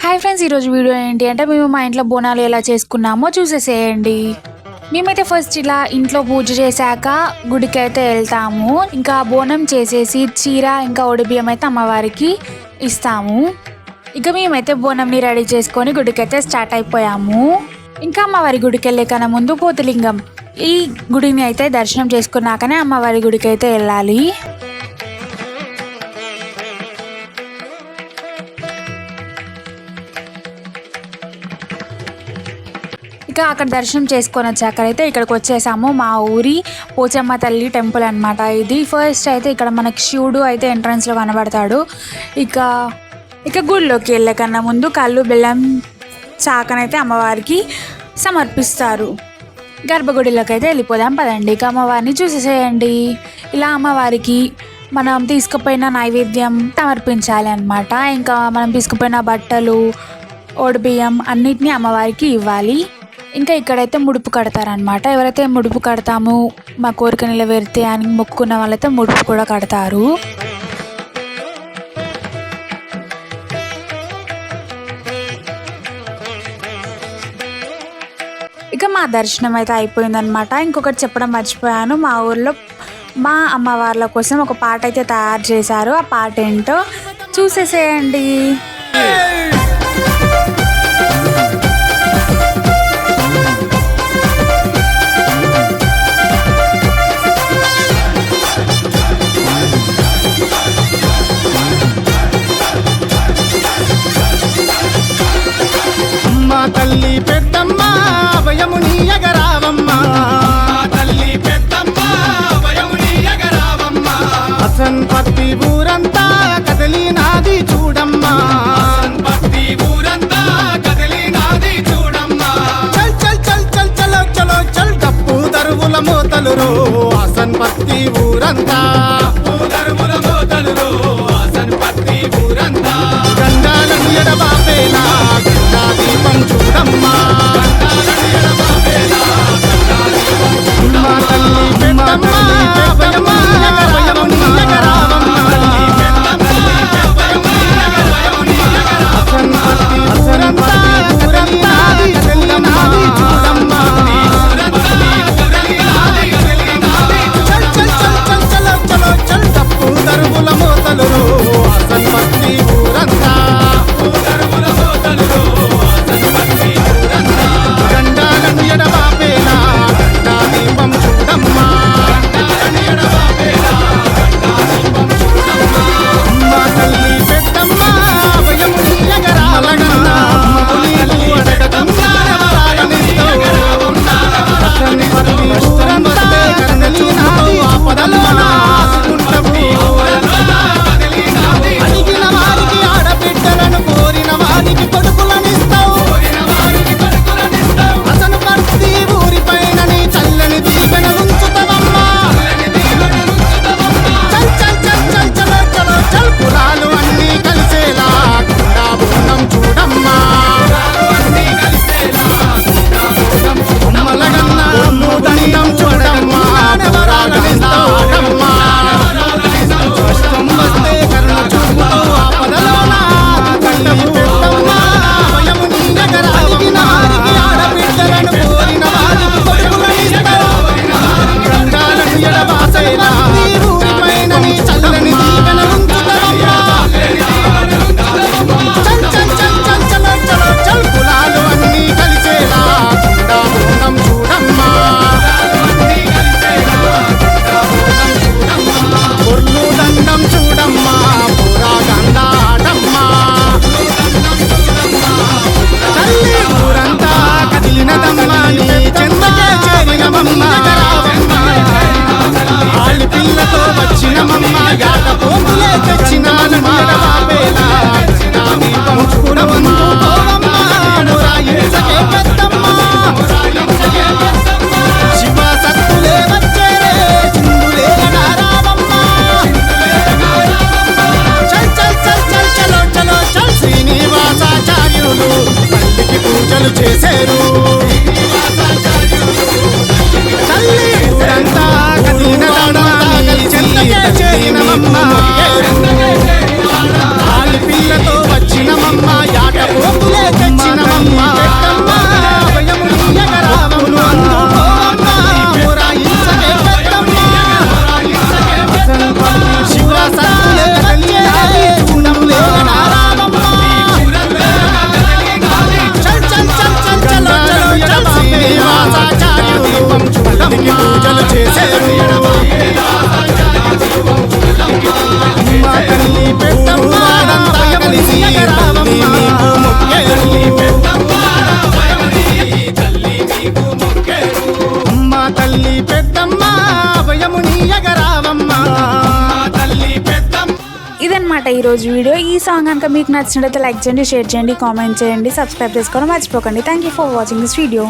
Hi friends, ఈరోజు video ఏంటి అంటే మేము మా ఇంట్లో బోనాలు ఎలా చేసుకున్నామో చూసేసేయండి. మేమైతే ఫస్ట్ ఇలా ఇంట్లో పూజ చేశాక గుడికి అయితే వెళ్తాము. ఇంకా బోనం చేసేసి చీర ఇంకా ఒడిబియ్యం అయితే అమ్మవారికి ఇస్తాము. ఇక మేమైతే బోనంని రెడీ చేసుకొని గుడికి అయితే స్టార్ట్ అయిపోయాము. ఇంకా అమ్మవారి గుడికి వెళ్ళే కన్నా ముందు పోతులింగం ఈ గుడిని అయితే దర్శనం చేసుకున్నాకనే అమ్మవారి గుడికి అయితే వెళ్ళాలి. ఇంకా అక్కడ దర్శనం చేసుకొని వచ్చాకైతే ఇక్కడికి వచ్చేసాము. మా ఊరి పోచమ్మ తల్లి టెంపుల్ అనమాట ఇది. ఫస్ట్ అయితే ఇక్కడ మనకి శివుడు అయితే ఎంట్రన్స్లో కనబడతాడు. ఇక గుడిలోకి వెళ్ళే కన్నా ముందు కళ్ళు బెల్లం చాకనైతే అమ్మవారికి సమర్పిస్తారు. గర్భగుడిలోకి అయితే వెళ్ళిపోదాం పదండి. ఇక అమ్మవారిని చూసేసేయండి. ఇలా అమ్మవారికి మనం తీసుకుపోయిన నైవేద్యం సమర్పించాలి అనమాట. ఇంకా మనం తీసుకుపోయిన బట్టలు ఓడిబియ్యం అన్నిటినీ అమ్మవారికి ఇవ్వాలి. ఇంకా ఇక్కడైతే ముడుపు కడతారనమాట. ఎవరైతే ముడుపు కడతాము మా కోరిక నెరవేరితే అని మొక్కుకున్న వాళ్ళైతే ముడుపు కూడా కడతారు. ఇక మా దర్శనం అయితే అయిపోయిందనమాట. ఇంకొకటి చెప్పడం మర్చిపోయాను, మా ఊర్లో మా అమ్మవార్ల కోసం ఒక పాట అయితే తయారు చేశారు. ఆ పాట ఏంటో చూసేసేయండి. తల్లి పెద్దమ్మ భయముని ఎగరావమ్మ, తల్లి పెద్దమ్మ భయముని ఎగరావమ్మ. అసన్ పత్తి ఊరంతా కదలినాది చూడమ్మా, పత్తి ఊరంతా కదలినాది చూడమ్మా. చల్ చల్ చల్ చల్ చలో చలో చల్ డప్పు దరువుల మోతలు రో అసన్ పత్తి ఊరంతా, దరువుల మోతలు రో అసన్ పత్తి ఊరంతా. గండాలను ఎడబాపేలా దీపం చూడమ్మా, చేశారు. తల్లి ఊరంతా కదిలినదమ్మా నీ చెంతకే చేరినమమ్మ, ఆలి పిల్లతో వచ్చినమమ్మ యాట పోపు అన్నమాట ఈరోజు వీడియో. ఈ సాంగ్ కనుక మీకు నచ్చినట్లయితే లైక్ చేయండి, షేర్ చేయండి, కామెంట్ చేయండి, సబ్స్క్రైబ్ చేసుకోవడం మర్చిపోకండి. Thank you for watching this video.